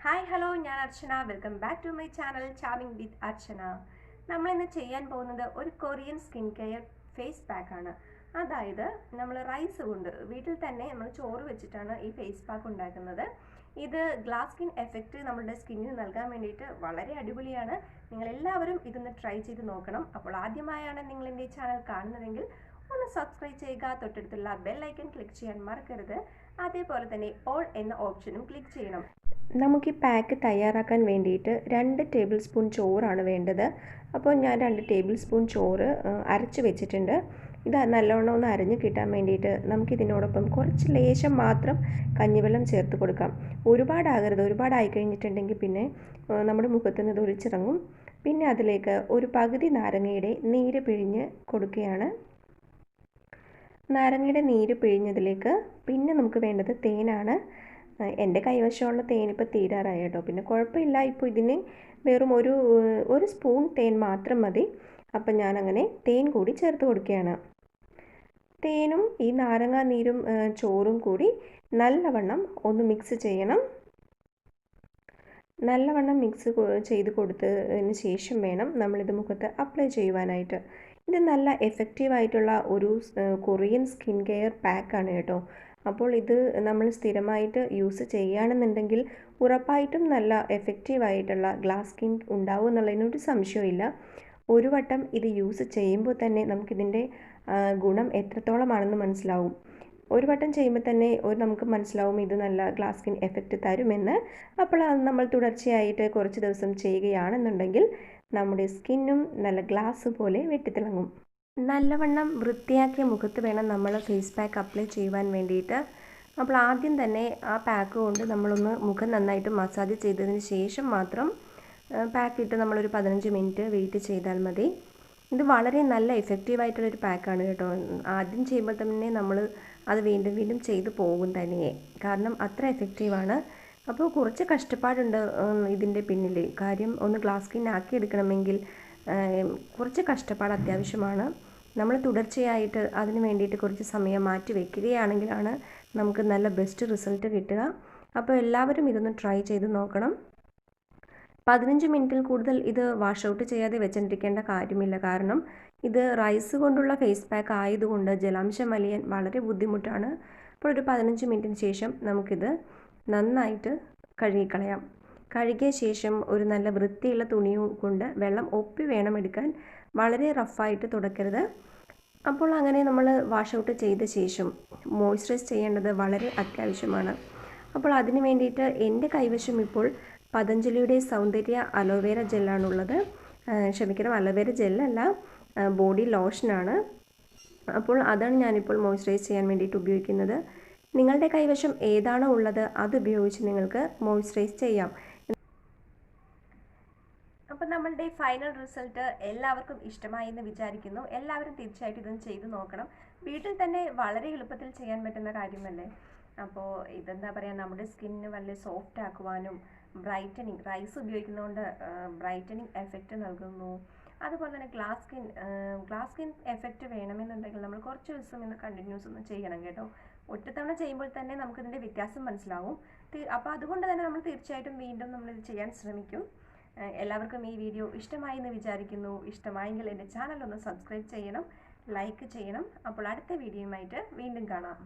Hi hello, ഞാൻ Archana. Welcome back to my channel charming with Archana. നമ്മളിന്ന് ചെയ്യാൻ പോകുന്നത് ഒരു കൊറിയൻ സ്കിൻ കെയർ ഫേസ് പാക്കാണ്. അതായത് നമ്മൾ റൈസ് കൊണ്ട് വീട്ടിൽ തന്നെ നമ്മൾ ചോറ് വെച്ചിട്ടാണ് ഈ ഫേസ് പാക്ക് ഉണ്ടാക്കുന്നത്. ഇത് ഗ്ലാസ് സ്കിൻ എഫക്റ്റ് നമ്മുടെ സ്കിന്നിന് നൽകാൻ വേണ്ടിയിട്ട് വളരെ അടിപൊളിയാണ്. നിങ്ങളെല്ലാവരും ഇതൊന്ന് ട്രൈ ചെയ്ത് നോക്കണം. അപ്പോൾ ആദ്യമായാണ് നിങ്ങൾ എൻ്റെ ചാനൽ കാണുന്നതെങ്കിൽ ഒന്ന് സബ്സ്ക്രൈബ് ചെയ്യുക. തൊട്ടടുത്തുള്ള ബെൽ ഐക്കൺ ക്ലിക്ക് ചെയ്യാൻ മറക്കരുത്. അതേപോലെ തന്നെ ഓൾ എന്ന ഓപ്ഷനും ക്ലിക്ക് ചെയ്യണം. നമുക്ക് ഈ പാക്ക് തയ്യാറാക്കാൻ വേണ്ടിയിട്ട് 2 ടേബിൾ സ്പൂൺ ചോറാണ് വേണ്ടത്. അപ്പോൾ ഞാൻ 2 ടേബിൾ സ്പൂൺ ചോറ് അരച്ച് വെച്ചിട്ടുണ്ട്. ഇത് നല്ലോണം ഒന്ന് അരഞ്ഞ് കിട്ടാൻ വേണ്ടിയിട്ട് നമുക്കിതിനോടൊപ്പം കുറച്ച് ലേശം മാത്രം കഞ്ഞിവെള്ളം ചേർത്ത് കൊടുക്കാം. ഒരുപാടാകരുത്. ഒരുപാടായി കഴിഞ്ഞിട്ടുണ്ടെങ്കിൽ പിന്നെ നമ്മുടെ മുഖത്ത് നിന്ന് ഇത് ഒലിച്ചിറങ്ങും. പിന്നെ അതിലേക്ക് ഒരു പകുതി നാരങ്ങയുടെ നീര് പിഴിഞ്ഞ് കൊടുക്കുകയാണ്. നാരങ്ങയുടെ നീര് പിഴിഞ്ഞതിലേക്ക് പിന്നെ നമുക്ക് വേണ്ടത് തേനാണ്. എൻ്റെ കൈവശമുള്ള തേൻ ഇപ്പോൾ തീരാറായി കേട്ടോ. പിന്നെ കുഴപ്പമില്ല, ഇപ്പോൾ ഇതിന് വെറും ഒരു സ്പൂൺ തേൻ മാത്രം മതി. അപ്പം ഞാനങ്ങനെ തേൻ കൂടി ചേർത്ത് കൊടുക്കുകയാണ്. തേനും ഈ നാരങ്ങാ നീരും ചോറും കൂടി നല്ലവണ്ണം ഒന്ന് മിക്സ് ചെയ്യണം. നല്ലവണ്ണം മിക്സ് ചെയ്ത് കൊടുത്തതിന് ശേഷം വേണം നമ്മളിത് മുഖത്ത് അപ്ലൈ ചെയ്യുവാനായിട്ട്. ഇത് നല്ല എഫക്റ്റീവായിട്ടുള്ള ഒരു കൊറിയൻ സ്കിൻ കെയർ പാക്കാണ് കേട്ടോ. അപ്പോൾ ഇത് നമ്മൾ സ്ഥിരമായിട്ട് യൂസ് ചെയ്യുകയാണെന്നുണ്ടെങ്കിൽ ഉറപ്പായിട്ടും നല്ല എഫക്റ്റീവായിട്ടുള്ള ഗ്ലാസ് സ്കിൻ ഉണ്ടാവും എന്നുള്ളതിനൊരു സംശയമില്ല. ഒരു വട്ടം ഇത് യൂസ് ചെയ്യുമ്പോൾ തന്നെ നമുക്കിതിൻ്റെ ഗുണം എത്രത്തോളമാണെന്ന് മനസ്സിലാവും. ഒരു വട്ടം ചെയ്യുമ്പോൾ തന്നെ നമുക്ക് മനസ്സിലാവും ഇത് നല്ല ഗ്ലാസ് സ്കിൻ എഫക്റ്റ് തരുമെന്ന്. അപ്പോൾ അത് നമ്മൾ തുടർച്ചയായിട്ട് കുറച്ച് ദിവസം ചെയ്യുകയാണെന്നുണ്ടെങ്കിൽ നമ്മുടെ സ്കിന്നും നല്ല ഗ്ലാസ് പോലെ വെട്ടിത്തിളങ്ങും. നല്ലവണ്ണം വൃത്തിയാക്കിയ മുഖത്ത് വേണം നമ്മൾ ഫേസ് പാക്ക് അപ്ലൈ ചെയ്യുവാൻ വേണ്ടിയിട്ട്. അപ്പോൾ ആദ്യം തന്നെ ആ പാക്ക് കൊണ്ട് നമ്മളൊന്ന് മുഖം നന്നായിട്ട് മസാജ് ചെയ്തതിന് ശേഷം മാത്രം പാക്ക് ഇട്ട് നമ്മളൊരു 15 മിനിറ്റ് വെയിറ്റ് ചെയ്താൽ മതി. ഇത് വളരെ നല്ല എഫക്റ്റീവായിട്ടുള്ളൊരു പാക്കാണ് കേട്ടോ. ആദ്യം ചെയ്യുമ്പോൾ തന്നെ നമ്മൾ അത് വീണ്ടും വീണ്ടും ചെയ്തു പോകും തനിയെ, കാരണം അത്ര എഫക്റ്റീവാണ്. അപ്പോൾ കുറച്ച് കഷ്ടപ്പാടുണ്ട് ഇതിൻ്റെ പിന്നിൽ. കാര്യം ഒന്ന് ഗ്ലാസ് സ്കിൻ ആക്കി എടുക്കണമെങ്കിൽ കുറച്ച് കഷ്ടപ്പാട് അത്യാവശ്യമാണ്. നമ്മൾ തുടർച്ചയായിട്ട് അതിന് വേണ്ടിയിട്ട് കുറച്ച് സമയം മാറ്റി വയ്ക്കുകയാണെങ്കിലാണ് നമുക്ക് നല്ല ബെസ്റ്റ് റിസൾട്ട് കിട്ടുക. അപ്പോൾ എല്ലാവരും ഇതൊന്ന് ട്രൈ ചെയ്ത് നോക്കണം. 15 മിനിറ്റിൽ കൂടുതൽ ഇത് വാഷ് ഔട്ട് ചെയ്യാതെ വെച്ചിരിക്കേണ്ട കാര്യമില്ല. കാരണം ഇത് റൈസ് കൊണ്ടുള്ള ഫേസ് പാക്ക് ആയതുകൊണ്ട് ജലാംശം വലിയാൻ വളരെ ബുദ്ധിമുട്ടാണ്. അപ്പോൾ ഒരു 15 മിനിറ്റിന് ശേഷം നമുക്കിത് നന്നായിട്ട് കഴുകിക്കളയാം. കഴുകിയ ശേഷം ഒരു നല്ല വൃത്തിയുള്ള തുണിയും കൊണ്ട് വെള്ളം ഒപ്പി വേണം എടുക്കാൻ. വളരെ റഫായിട്ട് തുടക്കരുത്. അപ്പോൾ അങ്ങനെ നമ്മൾ വാഷ് ഔട്ട് ചെയ്ത ശേഷം മോയ്സ്ചറൈസ് ചെയ്യേണ്ടത് വളരെ അത്യാവശ്യമാണ്. അപ്പോൾ അതിന് വേണ്ടിയിട്ട് എൻ്റെ കൈവശം ഇപ്പോൾ പതഞ്ജലിയുടെ സൗന്ദര്യ അലോവേര ജെല്ലാണുള്ളത്. ക്ഷമിക്കണം, അലോവേര ജെല്ലല്ല, ബോഡി ലോഷനാണ്. അപ്പോൾ അതാണ് ഞാനിപ്പോൾ മോയ്സ്ചറൈസ് ചെയ്യാൻ വേണ്ടിയിട്ട് ഉപയോഗിക്കുന്നത്. നിങ്ങളുടെ കൈവശം ഏതാണോ ഉള്ളത് അത് ഉപയോഗിച്ച് നിങ്ങൾക്ക് മോയ്സ്ചറൈസ് ചെയ്യാം. അപ്പോൾ നമ്മളുടെ ഫൈനൽ റിസൾട്ട് എല്ലാവർക്കും ഇഷ്ടമായി എന്ന് വിചാരിക്കുന്നു. എല്ലാവരും തീർച്ചയായിട്ടും ഇതൊന്ന് ചെയ്ത് നോക്കണം. വീട്ടിൽ തന്നെ വളരെ എളുപ്പത്തിൽ ചെയ്യാൻ പറ്റുന്ന കാര്യമല്ലേ. അപ്പോൾ ഇതെന്താ പറയുക, നമ്മുടെ സ്കിന്നിന് വളരെ സോഫ്റ്റ് ആക്കുവാനും ബ്രൈറ്റനിങ്, റൈസ് ഉപയോഗിക്കുന്നതുകൊണ്ട് ബ്രൈറ്റനിങ് എഫക്റ്റ് നൽകുന്നു. അതുപോലെ തന്നെ ഗ്ലാസ് സ്കിൻ എഫക്റ്റ് വേണമെന്നുണ്ടെങ്കിൽ നമ്മൾ കുറച്ച് ദിവസം ഇന്ന് കണ്ടിന്യൂസ് ഒന്ന് ചെയ്യണം കേട്ടോ. ഒറ്റത്തവണ ചെയ്യുമ്പോൾ തന്നെ നമുക്കിതിൻ്റെ വ്യത്യാസം മനസ്സിലാവും. അപ്പോൾ അതുകൊണ്ട് തന്നെ നമ്മൾ തീർച്ചയായിട്ടും വീണ്ടും നമ്മളിത് ചെയ്യാൻ ശ്രമിക്കും. എല്ലാവർക്കും ഈ വീഡിയോ ഇഷ്ടമായി എന്ന് വിചാരിക്കുന്നു. ഇഷ്ടമായെങ്കിൽ എൻ്റെ ചാനൽ ഒന്ന് സബ്സ്ക്രൈബ് ചെയ്യണം, ലൈക്ക് ചെയ്യണം. അപ്പോൾ അടുത്ത വീഡിയോയുമായിട്ട് വീണ്ടും കാണാം.